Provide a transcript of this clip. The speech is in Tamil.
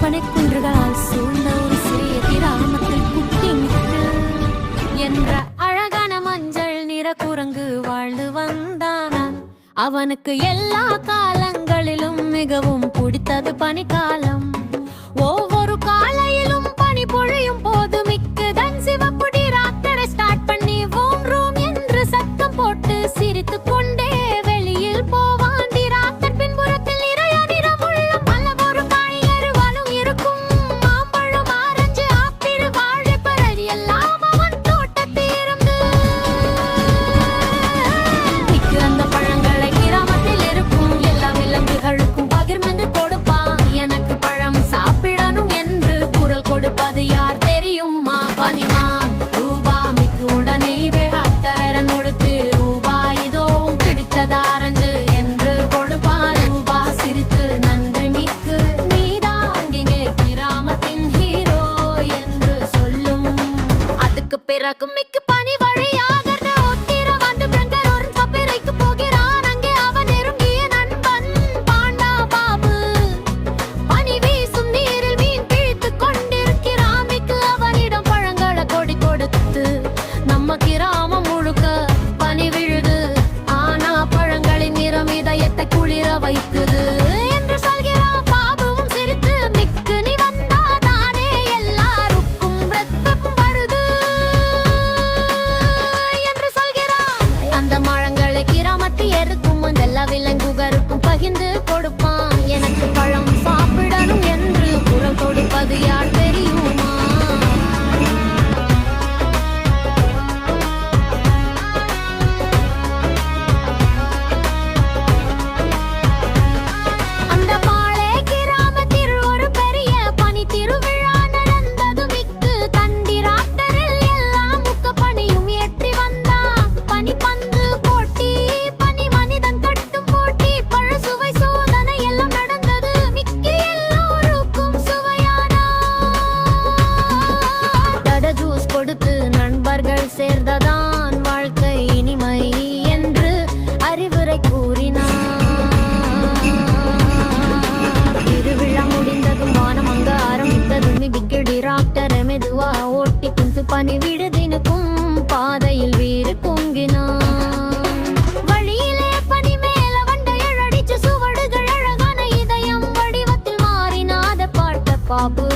பனைக்குன்றுகளால் சூழ்ந்த ஒரு சிறிய கிராமத்தில் குட்டிமுத்து என்ற அழகான மஞ்சள் நிற குரங்கு வாழ்ந்து வந்தான். அவனுக்கு எல்லா காலங்களிலும் மிகவும் பிடித்தது பனிக்காலம். ஒவ்வொரு காலையிலும் பனி பொழியும் போது மிக்குதன் சிவப்பு டிராக்டரை ஸ்டார்ட் பண்ணி வோம் ரூம் என்று சத்தம் போட்டு சிரித்து கொண்டே வெளியில் போவான். டிராக்டர் பின்புறத்தில் நிறைய நிறமுள்ள பலவொரு காய்கறிகளும் இருக்கும். மாம்பழம், ஆரஞ்சு, ஆப்பிள், வாழைப்பழம் எல்லாம் அவன் தோட்டத்திலிருந்து மிக்கு அந்த பழங்களை கிராமத்தில் இருக்கும் எல்லா விலங்குகளுக்கும் பகிர்ந்து கொடுப்பான். எனக்கு பழம் சாப்பிடணும் என்று குரல் கொடுப்பது யார் தெரியுமா? பனிமான் ரூபா. மிக்கு உடனே டிராக்டரை கொடுத்து ரூபா இதோவும் பிடித்தது ஆரஞ்சு என்று கொடுப்பான். ரூபா சிரித்து நன்றி மிக்கு, நீதான் இங்கே கிராமத்தின் ஹீரோ என்று சொல்லும். அதுக்கு பிறகு மிக்கு பனி வழியாக ஒத்திர வந்து பிரங்கர் ஒரு கப்பலைக்கு போகிறான். அங்கே அவன் நெருங்கிய நண்பன் பாண்டா பாபு பனி வீசும் நீரில் மீன் பிடித்துக் கொண்டிருக்கிறான். மிக்கு அவனிடம் பழங்களை கொடி கொடுத்து நம்ம கிராமம் முழுக்க பனி விழுது, ஆனா பழங்களின் நிறம் இதயத்தை குளிர வைக்குது என்று சொல்கிறான். பாபுவும் சிரித்து மிக்கு நீ வந்தா தானே எல்லாருக்கும் வெப்பம் வருது என்று சொல்கிறான். அந்த மரங்களை கிராமத்தை எருக்கும் எல்லா விலங்குகளுக்கும் பகிர்ந்து கொடுப்பான். எனக்கு பழம் சாப்பிடணும் என்று குரல் கொடுப்பது யார் தெரியுமா? அந்த பாளை கிராமத்தில் ஒரு பெரிய பனி திருவிழா நடந்தது. மிக்கு தன் டிராக்டரில் எல்லாம் முக்க பனியும் ஏற்றி வந்தான். பனி பந்து போட்டி, பனி மனிதன் கட்டும் போட்டி, பழ சுவை சோதனை எல்லாம் நடந்தது. மிக்கு எல்லோருக்கும் சுவையான தட ஜூஸ் கொடுத்து நண்பர்கள் சேர்ந்ததான் வாழ்க்கை இனிமை என்று அறிவுரை கூறினார். திருவிழா முடிந்ததும் வானம் அங்க ஆரம்பித்தது. மிக்கு டிராக்டரை மெதுவா ஓட்டி குந்து பனி விடுதினுக்கும் பாதையில் வீறு பொங்கினான். வழியிலே பனி மேல வண்டையடிச்சு சுவடுகள் அழகான இதயம் வடிவத்தில் மாறினாத பாட்ட பாபு